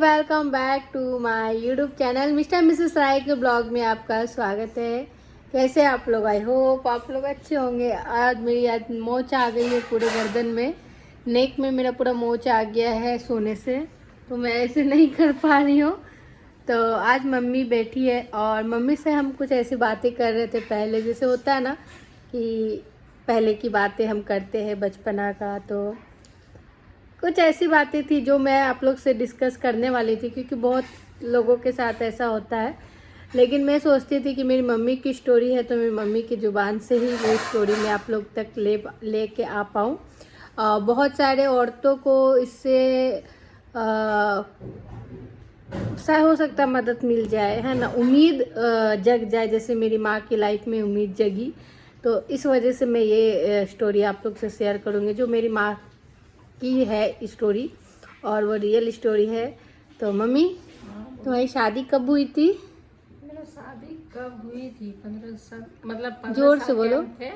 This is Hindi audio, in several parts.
Welcome back to my YouTube channel mister missus Rai के ब्लॉग में आपका स्वागत है। कैसे आप लोग? आई होप आप लोग अच्छे होंगे। आज मोच आ गई है पूरे गर्दन में, नेक में मेरा पूरा मोच आ गया है सोने से, तो मैं ऐसे नहीं कर पा रही हूँ। तो आज मम्मी बैठी है और मम्मी से हम कुछ ऐसी बातें कर रहे थे पहले, जैसे होता है ना कि पहले की बातें हम करते हैं बचपना का। तो कुछ ऐसी बातें थी जो मैं आप लोग से डिस्कस करने वाली थी, क्योंकि बहुत लोगों के साथ ऐसा होता है। लेकिन मैं सोचती थी कि मेरी मम्मी की स्टोरी है तो मेरी मम्मी की ज़ुबान से ही वो स्टोरी मैं आप लोग तक ले के आ पाऊँ। बहुत सारे औरतों को इससे हो सकता मदद मिल जाए, है ना, उम्मीद जग जाए, जैसे मेरी माँ की लाइफ में उम्मीद जगी। तो इस वजह से मैं ये स्टोरी आप लोग से शेयर करूँगी, जो मेरी माँ की है स्टोरी और वो रियल स्टोरी है। तो मम्मी, तुम्हारी शादी कब हुई थी? मेरा शादी कब हुई थी? 15 साल, मतलब 15 जोर साल से बोलो। थे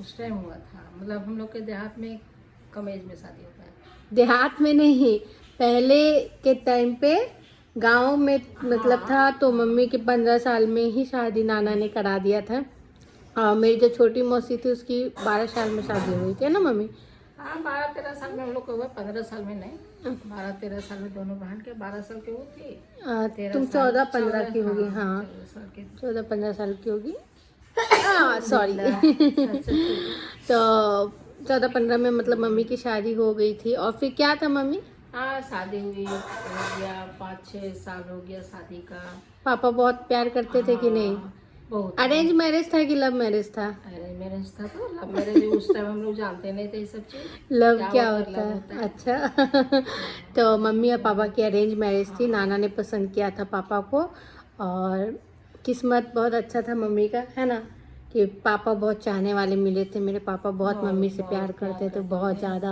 उस टाइम हुआ था। मतलब हम लोग के देहात में कम एज में शादी होता है। देहात में नहीं, पहले के टाइम पे गांव में मतलब था। तो मम्मी के 15 साल में ही शादी नाना ने करा दिया था। मेरी जो छोटी मौसी थी उसकी 12 साल में शादी हुई थी, है ना मम्मी? हाँ, 12-13 साल में हम लोग को हुआ, 15 साल में नहीं। 12-13 साल में दोनों बहन के। 12 साल के वो थी, तुम 14-15 की होगी। हाँ, 14-15 साल की होगी। सॉरी। तो 14-15 में मतलब मम्मी की शादी हो गई थी। और फिर क्या था मम्मी? हाँ, शादी हुई, हो गया 5-6 साल हो गया शादी का। पापा बहुत प्यार करते थे कि नहीं? बहुत। अरेंज मैरिज था कि लव मैरिज था? अरेंज मैरिज था। तो लव मैरिज उस टाइम हम लोग जानते नहीं थे ये सब चीज। लव क्या होता है? अच्छा। तो मम्मी और पापा की अरेंज मैरिज थी। नाना ने पसंद किया था पापा को, और किस्मत बहुत अच्छा था मम्मी का, है ना, कि पापा बहुत चाहने वाले मिले थे। मेरे पापा बहुत मम्मी से प्यार करते थे, बहुत ज़्यादा।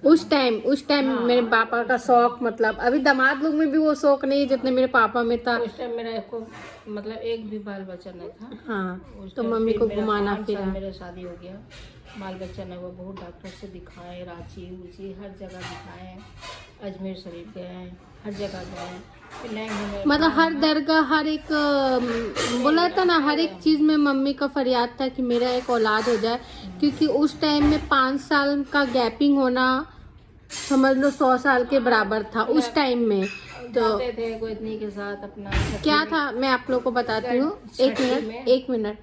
उस टाइम मेरे पापा का शौक, मतलब अभी दामाद लोग में भी वो शौक नहीं जितने मेरे पापा में था। उस टाइम मेरा को मतलब एक भी बाल बच्चा नहीं था। हाँ, तो मम्मी को घुमाना फिरा। मेरा शादी हो गया, बाल बच्चा नहीं हुआ। बहुत डॉक्टर से दिखाए, रांची ऊँची हर जगह दिखाए, अजमेर शरीफ गए, हर जगह गए। मतलब हर दरगाह, हर एक बोला था ना, हर एक चीज़ में मम्मी का फरियाद था कि मेरा एक औलाद हो जाए। क्योंकि उस टाइम में 5 साल का गैपिंग होना समझ लो 100 साल के बराबर था उस टाइम में। तो जाते थे गोतनी के साथ अपना। क्या था, मैं आप लोग को बताती हूँ। एक मिनट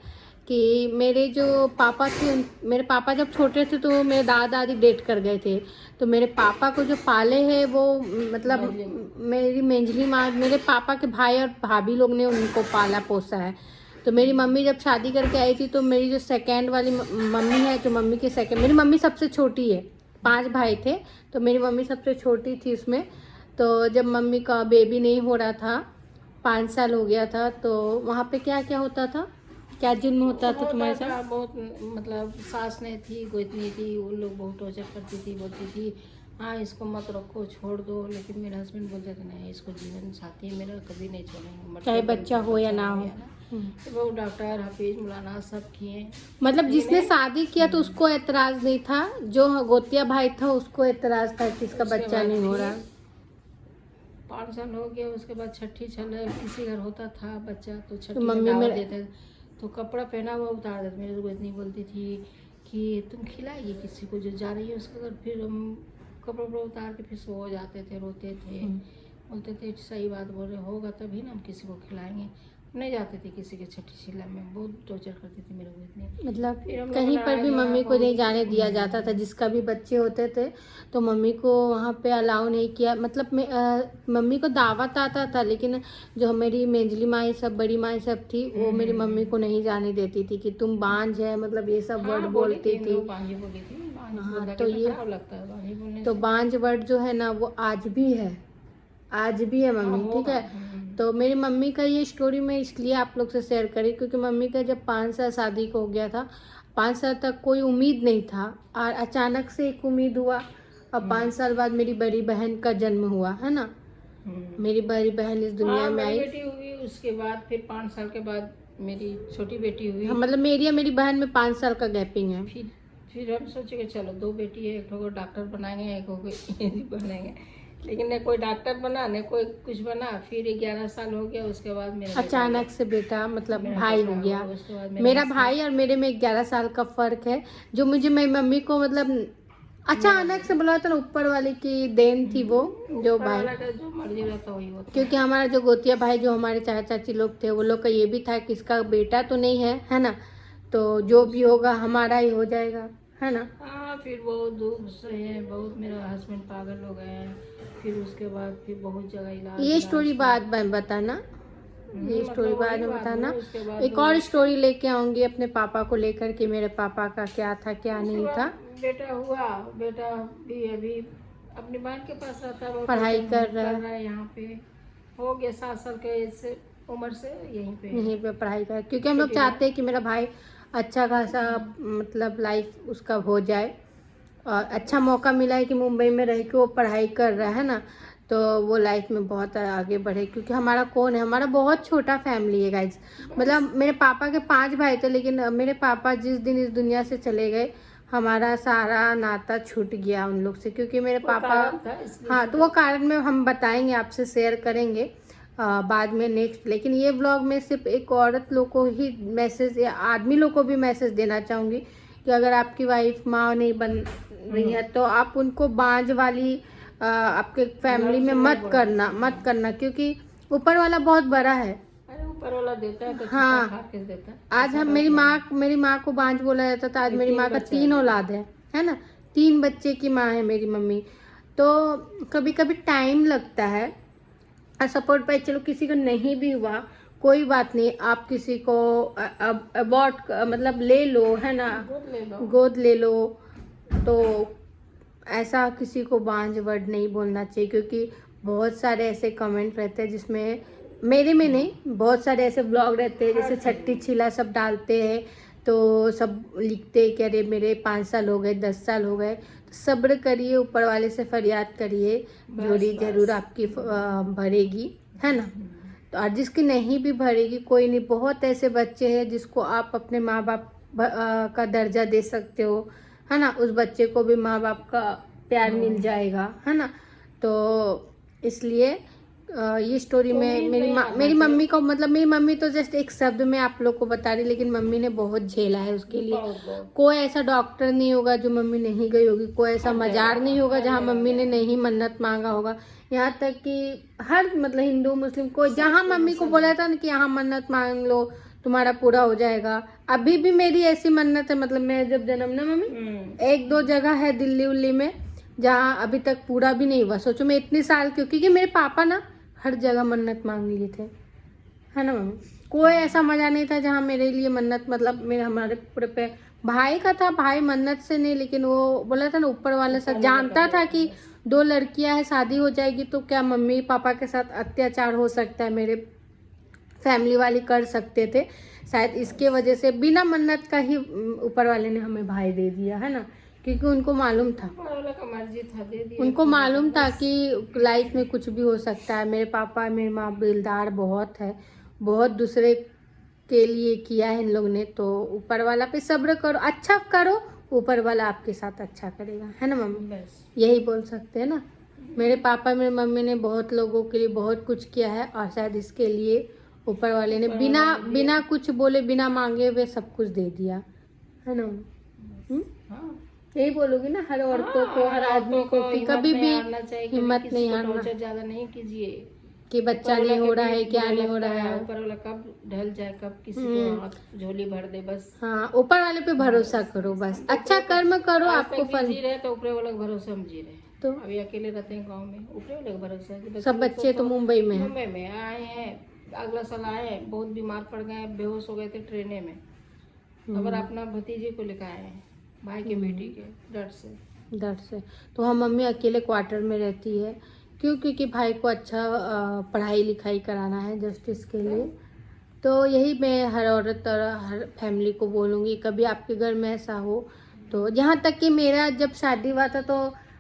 कि मेरे जो पापा थे, मेरे पापा जब छोटे थे तो मेरे दादा दादी डेट कर गए थे। तो मेरे पापा को जो पाले हैं वो मतलब मेरी मेंजली माँ, मेरे पापा के भाई और भाभी लोग ने उनको पाला पोसा है। तो मेरी मम्मी जब शादी करके आई थी तो मेरी जो सेकंड वाली मम्मी है, जो मम्मी की सेकंड, मेरी मम्मी सबसे छोटी है। 5 भाई थे तो मेरी मम्मी सबसे छोटी थी उसमें। तो जब मम्मी का बेबी नहीं हो रहा था, 5 साल हो गया था, तो वहाँ पे क्या क्या होता था, क्या जुल्म होता था तुम्हारे साथ? बहुत, मतलब सास नहीं थी, गोतनी थी, वो लोग बहुत टॉर्चर करती थी, बोलती थी हाँ इसको मत रखो, छोड़ दो। लेकिन मेरे हस्बैंड बोलते थे नहीं, इसको जीवन साथी है मेरा, कभी नहीं छोड़ेंगे, चाहे बच्चा हो या ना हो। वो डॉक्टर हफीज मौलाना सब किए। मतलब जिसने शादी किया तो उसको एतराज नहीं था, जो गोतिया भाई था उसको एतराज था कि इसका बच्चा नहीं हो रहा। 5 साल हो गया, उसके बाद छठी चल किसी घर होता था बच्चा तो छठी मम्मी में दावत मेरे देते तो कपड़ा पहना हुआ उतार देते। मेरी तो इतनी बोलती थी कि तुम खिलाइए किसी को जो जा रही है उसका घर। फिर हम कपड़ा वपड़ा उतार के फिर सो जाते थे, रोते थे, बोलते थे सही बात बोल रहे, होगा तभी ना हम किसी को खिलाएंगे। नहीं जाते थे किसी के छठी शिला में, बहुत टॉर्चर करती थी मेरे को इतनी। मतलब कहीं पर भी मम्मी को नहीं जाने दिया जाता था। जिसका भी बच्चे होते थे तो मम्मी को वहाँ पे अलाउ नहीं किया। मतलब मम्मी को दावत आता था, लेकिन जो मेरी मेंजली माँ सब, बड़ी माँ सब थी, वो मेरी मम्मी को नहीं जाने देती थी कि तुम बांझ है, मतलब ये सब वर्ड बोलती थी। हाँ, तो ये तो बांझ वर्ड जो है ना वो आज भी है, आज भी है मम्मी, ठीक है। तो मेरी मम्मी का ये स्टोरी मैं इसलिए आप लोग से शेयर करी क्योंकि मम्मी का जब 5 साल शादी को हो गया था, 5 साल तक कोई उम्मीद नहीं था, और अचानक से एक उम्मीद हुआ। और 5 साल बाद मेरी बड़ी बहन का जन्म हुआ, है ना। मेरी बड़ी बहन इस दुनिया में आई, बेटी हुई। उसके बाद फिर 5 साल के बाद मेरी छोटी बेटी हुई। मतलब मेरी और मेरी बहन में 5 साल का गैपिंग है। फिर हम सोचे कि चलो 2 बेटी है, एक को डॉक्टर बनाएंगे, एक को इंजीनियर बनाएंगे। लेकिन न कोई डॉक्टर बना न कोई कुछ बना। फिर 11 साल हो गया, उसके बाद मेरा अचानक से बेटा मतलब मेरा भाई बेटा हो गया। हुआ, उसके बाद मेरा भाई और मेरे में 11 साल का फर्क है, जो मुझे मेरी मम्मी को मतलब अचानक से बोला था ना, ऊपर वाले की देन थी वो, जो ऊपर भाई, वाला का जो मर्जी रहता वही होता है। क्योंकि हमारा जो गोतिया भाई, जो हमारे चाचा चाची लोग थे, वो लोग का ये भी था कि इसका बेटा तो नहीं है, है ना, तो जो भी होगा हमारा ही हो जाएगा, है ना। हाँ, फिर बहुत दुख से है, बहुत मेरा हस्बैंड पागल हो गए हैं। फिर उसके बाद फिर बहुत जगह इलाज ये स्टोरी बाद में बताना, ये स्टोरी बाद में बताना। एक और स्टोरी लेके आऊंगी अपने पापा को लेकर कि मेरे पापा का क्या था क्या नहीं था। बेटा हुआ, बेटा भी अभी अपनी बहन के पास रहता है, पढ़ाई कर रहा है यहाँ पे। हो गया 7 साल के से उम्र से यहीं पे पढ़ाई कर, क्योंकि हम लोग चाहते हैं कि मेरा भाई अच्छा खासा मतलब लाइफ उसका हो जाए, और अच्छा मौका मिला है कि मुंबई में रह के वो पढ़ाई कर रहा है ना, तो वो लाइफ में बहुत आगे बढ़े। क्योंकि हमारा कौन है, हमारा बहुत छोटा फैमिली है गाइज। मतलब मेरे पापा के 5 भाई थे, लेकिन मेरे पापा जिस दिन इस दुनिया से चले गए, हमारा सारा नाता छूट गया उन लोग से। क्योंकि मेरे पापा, हाँ, तो वो कारण में हम बताएंगे, आपसे शेयर करेंगे बाद में नेक्स्ट। लेकिन ये व्लॉग में सिर्फ एक औरत लोग को ही मैसेज, या आदमी लोग को भी मैसेज देना चाहूँगी कि अगर आपकी वाइफ माँ नहीं बन रही है तो आप उनको बांझ वाली आपके फैमिली में मत करना, क्योंकि ऊपर वाला बहुत बड़ा है। अरे ऊपर वाला देता है तो हाँ, खा के देता है। आज हम मेरी माँ को बांझ बोला जाता था, आज मेरी माँ का 3 औलाद है ना, 3 बच्चे की माँ है मेरी मम्मी। तो कभी कभी टाइम लगता है, और सपोर्ट पे चलो किसी को नहीं भी हुआ कोई बात नहीं, आप किसी को अबॉर्ट मतलब ले लो, है ना, गोद ले लो। तो ऐसा किसी को बांझ वर्ड नहीं बोलना चाहिए, क्योंकि बहुत सारे ऐसे कमेंट रहते हैं जिसमें, मेरे में नहीं, बहुत सारे ऐसे ब्लॉग रहते हैं जैसे छट्टी छिला सब डालते हैं, तो सब लिखते हैं कि अरे मेरे 5 साल हो गए, 10 साल हो गए। तो सब्र करिए, ऊपर वाले से फरियाद करिए, झोली जरूर आपकी भरेगी, है ना। तो और जिसकी नहीं भी भरेगी कोई नहीं, बहुत ऐसे बच्चे हैं जिसको आप अपने माँ बाप का दर्जा दे सकते हो, है ना, उस बच्चे को भी माँ बाप का प्यार मिल जाएगा, है ना। तो इसलिए ये स्टोरी में मेरी मम्मी को, मतलब मेरी मम्मी तो जस्ट एक शब्द में आप लोग को बता रही, लेकिन मम्मी ने बहुत झेला है उसके लिए। कोई ऐसा डॉक्टर नहीं होगा जो मम्मी नहीं गई होगी, कोई ऐसा मजार नहीं होगा जहाँ मम्मी ने नहीं मन्नत मांगा होगा। यहाँ तक कि हर मतलब हिंदू मुस्लिम को जहाँ मम्मी को बोला था ना कि यहाँ मन्नत मांग लो तुम्हारा पूरा हो जाएगा, अभी भी मेरी ऐसी मन्नत है। मतलब मैं जब जन्म ना मम्मी, 1-2 जगह है दिल्ली उल्ली में जहाँ अभी तक पूरा भी नहीं हुआ। सोचो मैं इतने साल, क्योंकि मेरे पापा ना हर जगह मन्नत मांग लिए थे, है ना मम्मी। कोई ऐसा मजा नहीं था जहाँ मेरे लिए मन्नत, मतलब मेरे हमारे पूरे पे भाई का था, भाई मन्नत से नहीं, लेकिन वो बोला था ना ऊपर वाला सब जानता था कि 2 लड़कियां हैं, शादी हो जाएगी तो क्या मम्मी पापा के साथ अत्याचार हो सकता है, मेरे फैमिली वाले कर सकते थे। शायद इसके वजह से बिना मन्नत का ही ऊपर वाले ने हमें भाई दे दिया, है ना, क्योंकि उनको मालूम था, मर्जी था, दे दिया। उनको मालूम था कि लाइफ में कुछ भी हो सकता है। मेरे पापा मेरी माँ दिलदार बहुत है, बहुत दूसरे के लिए किया है इन लोग ने। तो ऊपर वाला पे सब्र करो, अच्छा करो, ऊपर वाला आपके साथ अच्छा करेगा, है ना मम्मी। यही बोल सकते हैं ना। मेरे पापा मेरी मम्मी ने बहुत लोगों के लिए बहुत कुछ किया है, और शायद इसके लिए ऊपर वाले ने बिना कुछ बोले, बिना मांगे हुए सब कुछ दे दिया, है ना। यही बोलोगी ना हर औरतों को, हर आदमी को कि कभी भी हिम्मत नहीं हारना, ज्यादा नहीं कीजिए कि बच्चा नहीं हो रहा है, क्या नहीं हो रहा है, ऊपर वाला कब ढल जाए, कब किसी को हाथ झोली भर दे, बस। हाँ, ऊपर वाले पे भरोसा करो, बस अच्छा कर्म करो, आपको फल। जी रहे तो ऊपर वाला का भरोसा हम जी रहे, तो अभी अकेले रहते हैं गांव में, ऊपर वाले का भरोसा है। सब बच्चे तो मुंबई में आए हैं, अगला साल आए हैं, बहुत बीमार पड़ गए, बेहोश हो गए थे ट्रेने में। अगर अपना भतीजे को लेकर आए हैं, भाई के बेटी के डर से। तो हम मम्मी अकेले क्वार्टर में रहती है, क्योंकि भाई को अच्छा पढ़ाई लिखाई कराना है जस्टिस के लिए। तो यही मैं हर औरत और हर फैमिली को बोलूँगी, कभी आपके घर में ऐसा हो तो। जहाँ तक कि मेरा जब शादी हुआ था तो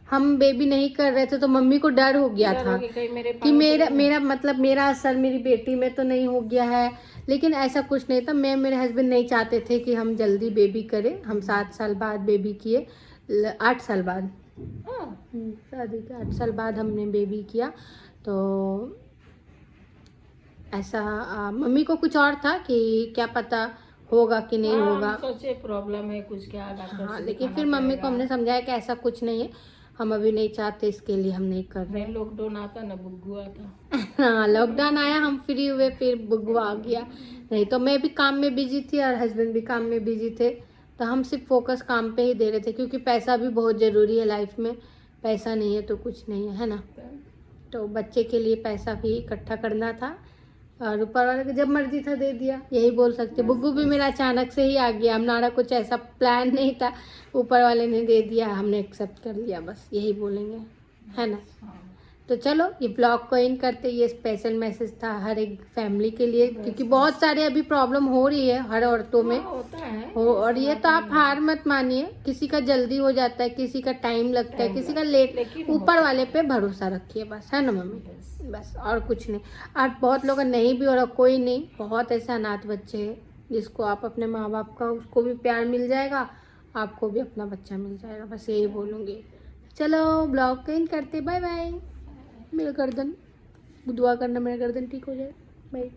हम बेबी नहीं कर रहे थे, तो मम्मी को डर हो गया था कि मेरा मतलब मेरा असर मेरी बेटी में तो नहीं हो गया है। लेकिन ऐसा कुछ नहीं था, मैं मेरे हस्बैंड नहीं चाहते थे कि हम जल्दी बेबी करें। हम 7 साल बाद बेबी किए, 8 साल बाद हाँ, शादी के 8 साल बाद हमने बेबी किया। तो ऐसा मम्मी को कुछ और था कि क्या पता होगा कि नहीं हाँ, होगा। हम सोचे प्रॉब्लम है कुछ, क्या डॉक्टर हाँ, से लेकिन दिखाना फिर मम्मी को पड़ेगा। हमने समझाया कि ऐसा कुछ नहीं है, हम अभी नहीं चाहते, इसके लिए हम नहीं कर रहे नहीं, लॉकडाउन आता ना, बुग्गू आता। हाँ, लॉकडाउन आया, हम फ्री हुए, फिर बुगवा आ गया। नहीं तो मैं भी काम में बिजी थी और हस्बैंड भी काम में बिजी थे, तो हम सिर्फ फोकस काम पे ही दे रहे थे, क्योंकि पैसा भी बहुत ज़रूरी है लाइफ में। पैसा नहीं है तो कुछ नहीं है ना। तो बच्चे के लिए पैसा भी इकट्ठा करना था, और ऊपर वाले को जब मर्जी था दे दिया, यही बोल सकते। बुग्गू भी मेरा अचानक से ही आ गया, हमारा कुछ ऐसा प्लान नहीं था, ऊपर वाले ने दे दिया, हमने एक्सेप्ट कर लिया, बस यही बोलेंगे, है ना। हाँ, तो चलो ये ब्लॉग को इन करते, ये स्पेशल मैसेज था हर एक फैमिली के लिए, क्योंकि बहुत सारे अभी प्रॉब्लम हो रही है हर औरतों में हाँ, होता है हो। और ऐसी ये बात तो आप नहीं है। हार मत मानिए, किसी का जल्दी हो जाता है, किसी का टाइम लगता है, टाइम किसी का लगता है, लेट। लेकिन ऊपर होता वाले है। पे भरोसा रखिए बस, है ना मम्मी। बस। बस और कुछ नहीं। और बहुत लोग का नहीं भी हो रहा, कोई नहीं, बहुत ऐसे अनाथ बच्चे हैं जिसको आप अपने माँ बाप का, उसको भी प्यार मिल जाएगा, आपको भी अपना बच्चा मिल जाएगा, बस यही बोलूँगी। चलो ब्लॉग को इन करते, बाय बाय। मेरा गर्दन, दुआ करना मेरा गर्दन ठीक हो जाए। बाय।